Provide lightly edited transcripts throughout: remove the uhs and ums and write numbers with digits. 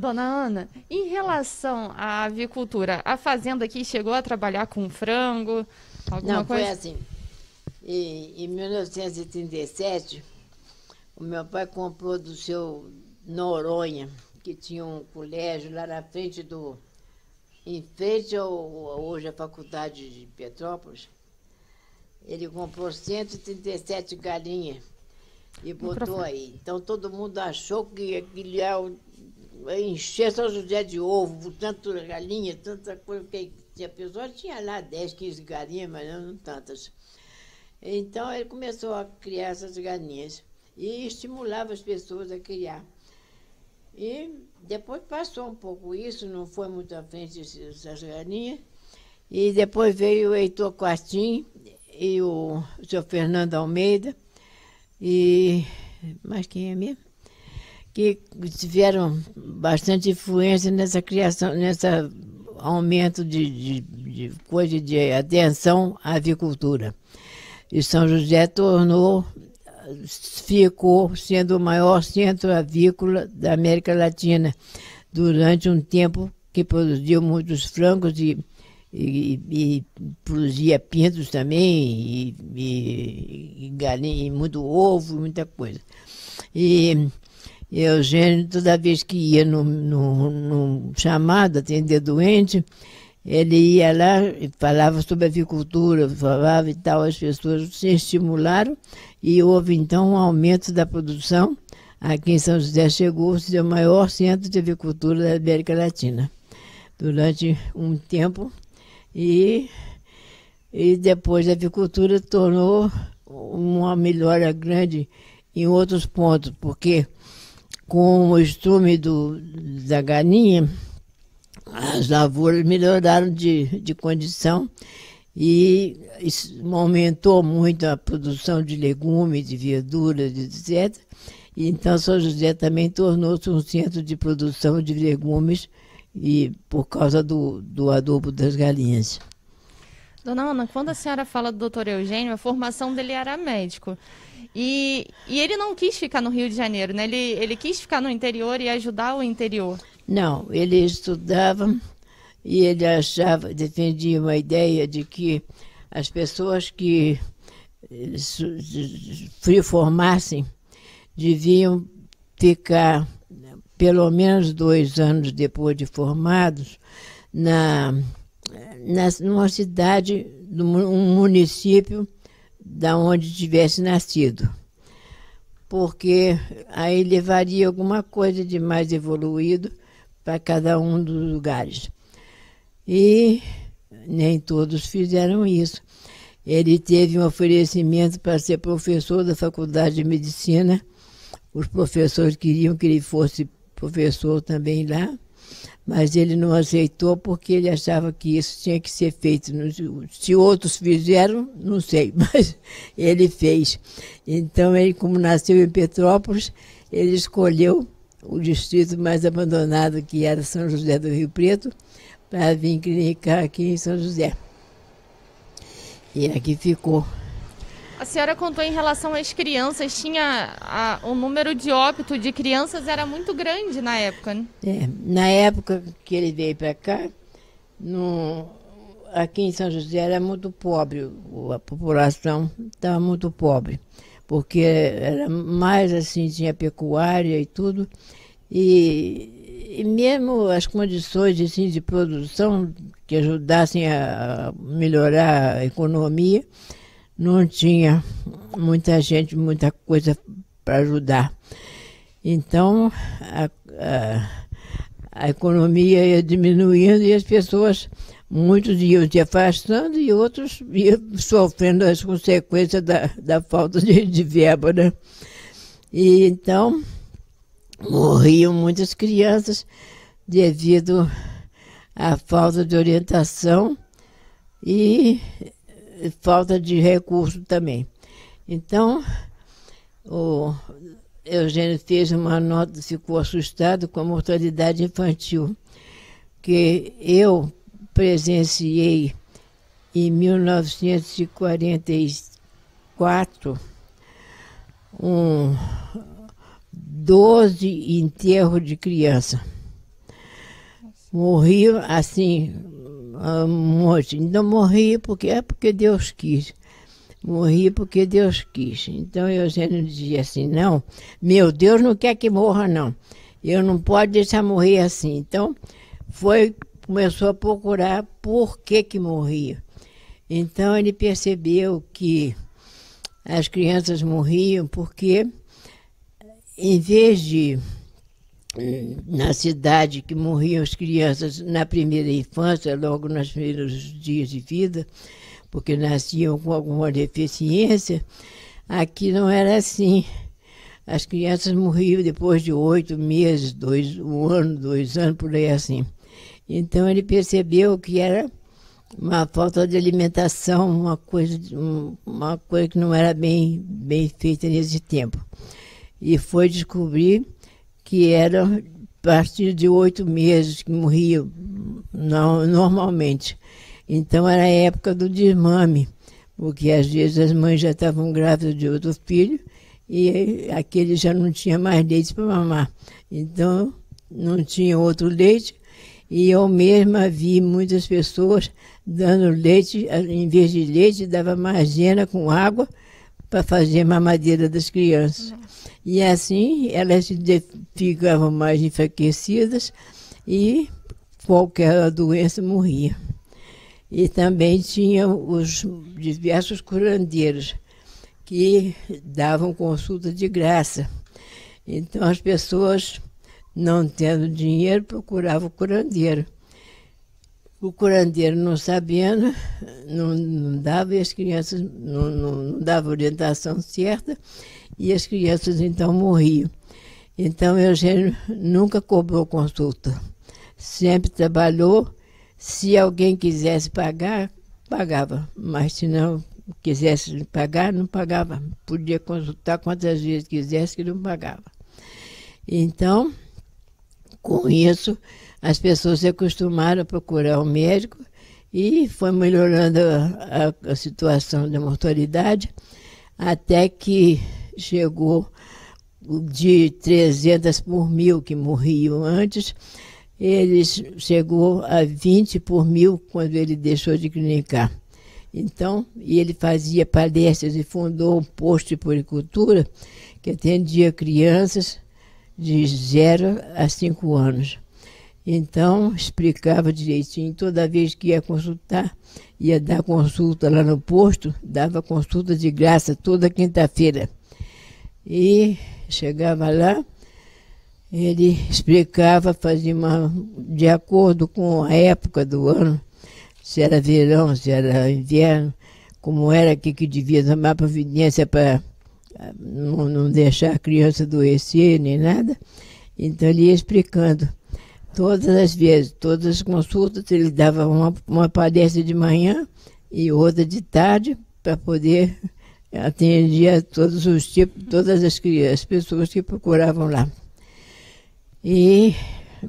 Dona Ana, em relação à avicultura, a fazenda aqui chegou a trabalhar com frango, alguma Não, foi coisa? assim. Em 1937, o meu pai comprou do seu Noronha, que tinha um colégio lá na frente do... Em frente hoje à Faculdade de Petrópolis. Ele comprou 137 galinhas e botou Microfone. aí. Então todo mundo achou que aquilo ia encher São José de ovo, tanto galinha, tanta coisa. Que a pessoa tinha lá 10, 15 galinhas, mas não tantas. Então ele começou a criar essas galinhas e estimulava as pessoas a criar. E depois passou um pouco isso, não foi muito à frente essas galinhas. E depois veio o Heitor Quartim e o seu Fernando Almeida, e mais quem é mesmo? Que tiveram bastante influência nessa criação, nesse aumento de coisa de atenção à avicultura. E São José ficou sendo o maior centro avícola da América Latina durante um tempo que produziu muitos frangos e produzia pintos também, e galinha, e muito ovo, muita coisa. E Eugênio, toda vez que ia no chamado atender doente, ele ia lá e falava sobre avicultura, falava e tal, as pessoas se estimularam e houve então um aumento da produção. Aqui em São José chegou-se ao maior centro de avicultura da América Latina durante um tempo. E depois a avicultura tornou uma melhora grande em outros pontos, porque com o estrume da galinha, as lavouras melhoraram de condição e isso aumentou muito a produção de legumes, de verduras, etc. E então São José também tornou-se um centro de produção de legumes e por causa do adubo das galinhas. Dona Ana, quando a senhora fala do doutor Eugênio, a formação dele era médico. E ele não quis ficar no Rio de Janeiro, né? Ele quis ficar no interior e ajudar o interior. Não, ele estudava e ele defendia uma ideia de que as pessoas que se formassem deviam ficar pelo menos 2 anos depois de formados numa cidade, um município da onde tivesse nascido, porque aí levaria alguma coisa de mais evoluído para cada um dos lugares. E nem todos fizeram isso. Ele teve um oferecimento para ser professor da Faculdade de Medicina. Os professores queriam que ele fosse professor também lá, mas ele não aceitou porque ele achava que isso tinha que ser feito. Se outros fizeram, não sei, mas ele fez. Então, ele, como nasceu em Petrópolis, ele escolheu o distrito mais abandonado, que era São José do Rio Preto, para vir clinicar aqui em São José. E aqui ficou. A senhora contou em relação às crianças, o número de óbito de crianças era muito grande na época, né? Na época que ele veio para cá, aqui em São José era muito pobre, a população estava muito pobre, porque era mais assim, tinha pecuária e tudo, e mesmo as condições assim, de produção que ajudassem a melhorar a economia, não tinha muita gente, muita coisa para ajudar. Então, a economia ia diminuindo e as pessoas, muitos iam se afastando e outros iam sofrendo as consequências da falta de verba, né? E então, morriam muitas crianças devido à falta de orientação e falta de recurso também. Então, o Eugênio fez uma nota, ficou assustado com a mortalidade infantil, que eu presenciei em 1944 12 enterros de criança. Morriam assim, um monte. Então morria porque Deus quis. Morria porque Deus quis. Então Eugênio dizia assim, não, meu Deus não quer que morra, não. Eu não posso deixar morrer assim. Então começou a procurar por que morria. Então ele percebeu que as crianças morriam porque, em vez de na cidade que morriam as crianças na primeira infância, logo nos primeiros dias de vida, porque nasciam com alguma deficiência, aqui não era assim. As crianças morriam depois de 8 meses, 1 ano, 2 anos, por aí assim. Então ele percebeu que era uma falta de alimentação, uma coisa que não era bem feita nesse tempo. E foi descobrir que era a partir de 8 meses que morriam normalmente. Então era a época do desmame, porque às vezes as mães já estavam grávidas de outro filho e aquele já não tinha mais leite para mamar. Então não tinha outro leite e eu mesma vi muitas pessoas dando leite, em vez de leite, dava marzena com água para fazer a mamadeira das crianças. E assim elas ficavam mais enfraquecidas e qualquer doença morria. E também tinha os diversos curandeiros que davam consulta de graça. Então as pessoas, não tendo dinheiro, procuravam o curandeiro. O curandeiro, não sabendo, não dava, e as crianças não dava orientação certa, e as crianças então morriam. Então Eugênio nunca cobrou consulta, sempre trabalhou. Se alguém quisesse pagar, pagava, mas se não quisesse pagar, não pagava. Podia consultar quantas vezes quisesse que não pagava. Então, com isso, as pessoas se acostumaram a procurar um médico e foi melhorando a situação da mortalidade, até que chegou de 300 por mil que morriam antes, chegou a 20 por mil quando ele deixou de clinicar. Então, ele fazia palestras e fundou um posto de puericultura que atendia crianças de 0 a 5 anos. Então, explicava direitinho, toda vez que ia consultar, ia dar consulta lá no posto, dava consulta de graça toda quinta-feira. E chegava lá, ele explicava, fazia de acordo com a época do ano, se era verão, se era inverno, como era aqui que devia tomar providência para não deixar a criança adoecer nem nada. Então ele ia explicando. Todas as vezes, todas as consultas, ele dava uma palestra de manhã e outra de tarde para poder atender a todos os tipos, todas as pessoas que procuravam lá. E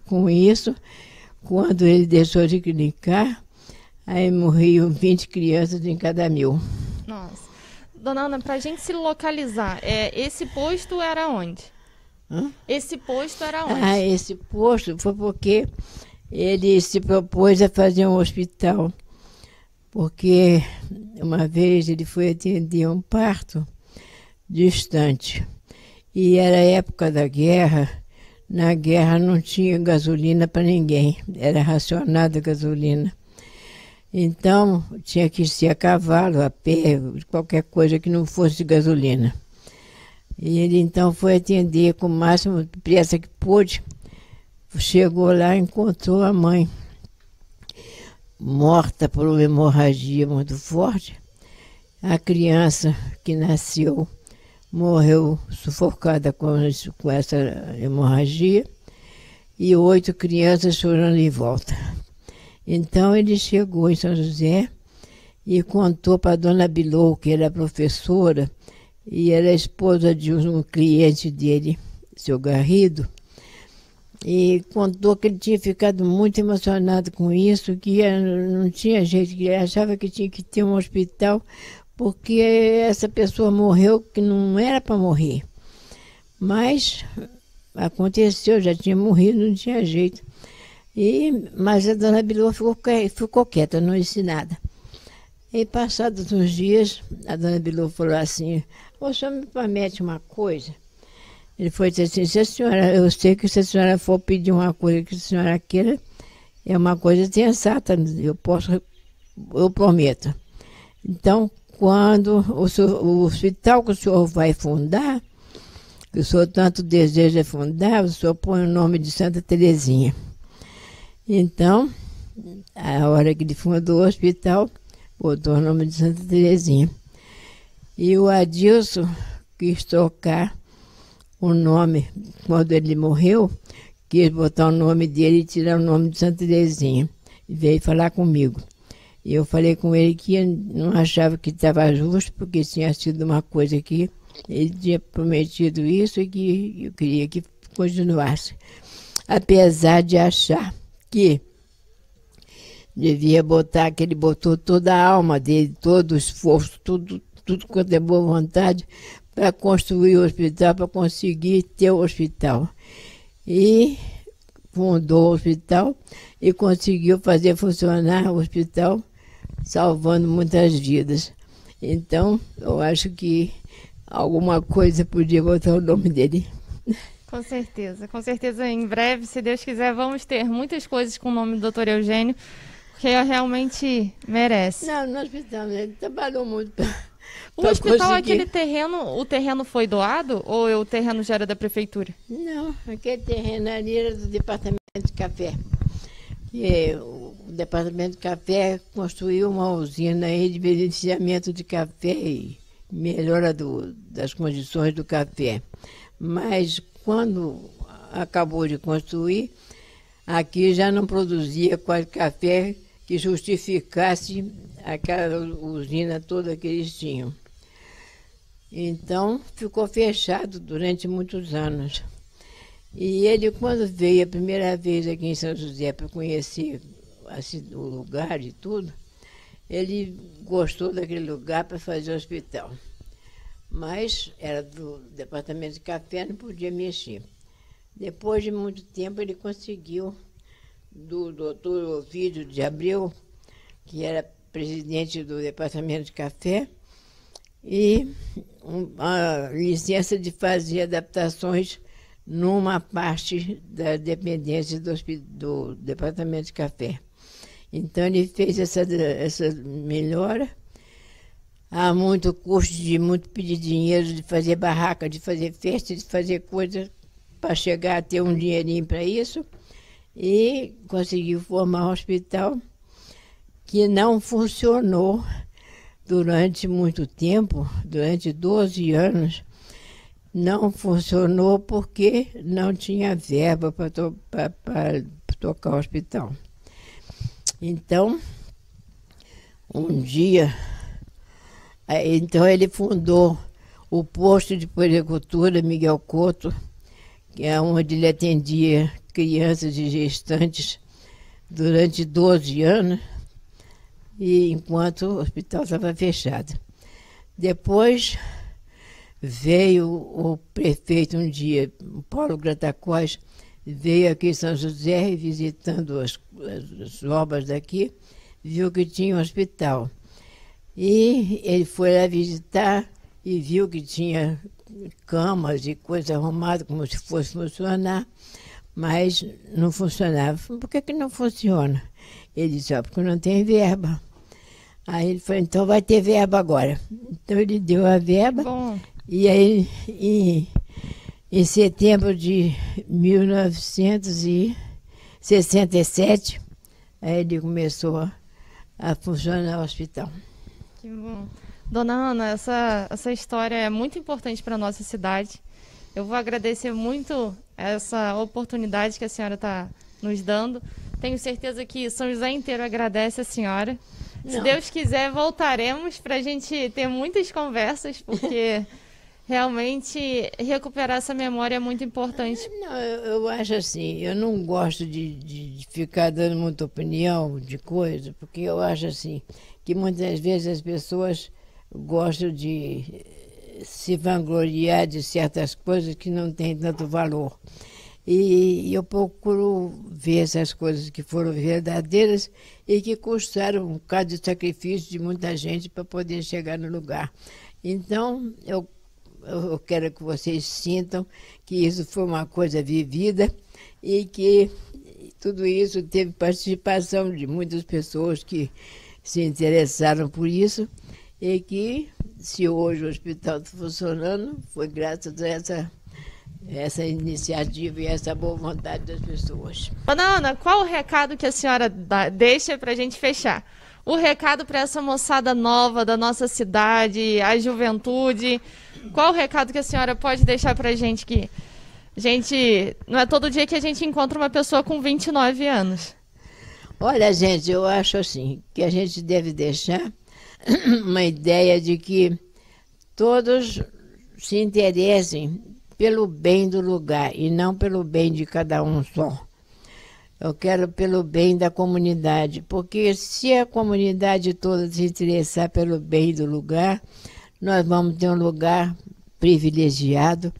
com isso, quando ele deixou de clinicar, aí morriam 20 crianças em cada 1000. Nossa. Dona Ana, para a gente se localizar, esse posto era onde? Esse posto era onde? Esse posto foi porque ele se propôs a fazer um hospital, porque uma vez ele foi atender um parto distante e era a época da guerra. Na guerra não tinha gasolina para ninguém, era racionada a gasolina. Então tinha que ser a cavalo, a pé, qualquer coisa que não fosse gasolina. E ele então foi atender com o máximo de pressa que pôde. Chegou lá e encontrou a mãe morta por uma hemorragia muito forte. A criança que nasceu morreu sufocada com essa hemorragia e 8 crianças chorando em volta. Então ele chegou em São José e contou para a dona Bilou, que era professora e era esposa de um cliente dele, seu Garrido, e contou que ele tinha ficado muito emocionado com isso, que não tinha jeito, que ele achava que tinha que ter um hospital, porque essa pessoa morreu que não era para morrer. Mas aconteceu, já tinha morrido, não tinha jeito. Mas a dona Bilô ficou quieta, não disse nada. E passados uns dias, a dona Bilô falou assim, o senhor me promete uma coisa? Ele foi dizer assim, se a senhora, eu sei que se a senhora for pedir uma coisa que a senhora queira, é uma coisa sensata, eu prometo. Então, quando o hospital que o senhor vai fundar, que o senhor tanto deseja fundar, o senhor põe o nome de Santa Terezinha. Então, a hora que ele fundou o hospital, botou o nome de Santa Terezinha. E o Adilson quis trocar o nome, quando ele morreu, quis botar o nome dele e tirar o nome de Santa Terezinha. E veio falar comigo. E eu falei com ele que não achava que estava justo, porque tinha sido uma coisa que ele tinha prometido isso e que eu queria que continuasse. Apesar de achar que devia botar, que ele botou toda a alma dele, todo o esforço, tudo quanto é boa vontade, para construir o hospital, para conseguir ter o hospital. E fundou o hospital e conseguiu fazer funcionar o hospital, salvando muitas vidas. Então, eu acho que alguma coisa podia botar o nome dele. Com certeza, com certeza. Em breve, se Deus quiser, vamos ter muitas coisas com o nome do Dr. Eugênio, porque realmente merece. Não, no hospital, ele trabalhou muito. O hospital, aquele terreno, o terreno foi doado ou o terreno já era da prefeitura? Não, aquele terreno ali era do departamento de café. E o departamento de café construiu uma usina aí de beneficiamento de café e melhora das condições do café. Mas quando acabou de construir, aqui já não produzia quase café que justificasse aquela usina toda que eles tinham. Então, ficou fechado durante muitos anos. E ele, quando veio a primeira vez aqui em São José para conhecer assim, o lugar e tudo, ele gostou daquele lugar para fazer o hospital. Mas era do departamento de café, não podia mexer. Depois de muito tempo, ele conseguiu, do doutor Ovídio de Abreu, que era presidente do departamento de café, e a licença de fazer adaptações numa parte da dependência do departamento de café. Então, ele fez essa melhora. Há muito custo de muito pedir dinheiro, de fazer barraca, de fazer festa, de fazer coisas para chegar a ter um dinheirinho para isso. E conseguiu formar um hospital que não funcionou durante muito tempo, durante 12 anos. Não funcionou porque não tinha verba para tocar o hospital. Então, um dia, ele fundou o posto de puericultura Miguel Couto, que é onde ele atendia crianças e gestantes durante 12 anos, e enquanto o hospital estava fechado. Depois veio o prefeito um dia, o Paulo Gratacós, veio aqui em São José visitando as obras daqui, viu que tinha um hospital. E ele foi lá visitar e viu que tinha camas e coisa arrumada, como se fosse funcionar, mas não funcionava. Por que não funciona? Ele disse, porque não tem verba. Aí ele falou, então vai ter verba agora. Então ele deu a verba. Bom. E aí, em setembro de 1967, aí ele começou a funcionar o hospital. Que bom. Dona Ana, essa história é muito importante para a nossa cidade. Eu vou agradecer muito essa oportunidade que a senhora está nos dando. Tenho certeza que São José inteiro agradece a senhora. Não. Se Deus quiser, voltaremos para a gente ter muitas conversas, porque realmente recuperar essa memória é muito importante. Não, eu acho assim, eu não gosto de ficar dando muita opinião de coisa, porque eu acho assim, que muitas vezes as pessoas gostam de se vangloriar de certas coisas que não têm tanto valor. E eu procuro ver essas coisas que foram verdadeiras e que custaram um bocado de sacrifício de muita gente para poder chegar no lugar. Então, eu quero que vocês sintam que isso foi uma coisa vivida e que tudo isso teve participação de muitas pessoas que se interessaram por isso e que, se hoje o hospital está funcionando, foi graças a essa iniciativa e essa boa vontade das pessoas. Dona Ana, qual o recado que a senhora deixa para a gente fechar? O recado para essa moçada nova da nossa cidade, a juventude, qual o recado que a senhora pode deixar para a gente que não é todo dia que a gente encontra uma pessoa com 29 anos? Olha, gente, eu acho assim, que a gente deve deixar uma ideia de que todos se interessem pelo bem do lugar e não pelo bem de cada um só. Eu quero pelo bem da comunidade, porque se a comunidade toda se interessar pelo bem do lugar, nós vamos ter um lugar privilegiado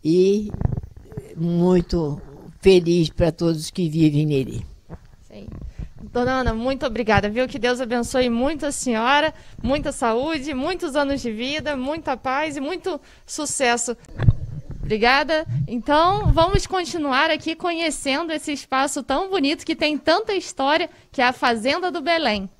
e muito feliz para todos que vivem nele. Sim. Dona Ana, muito obrigada, viu? Que Deus abençoe muito a senhora, muita saúde, muitos anos de vida, muita paz e muito sucesso. Obrigada. Então, vamos continuar aqui conhecendo esse espaço tão bonito que tem tanta história, que é a Fazenda do Belém.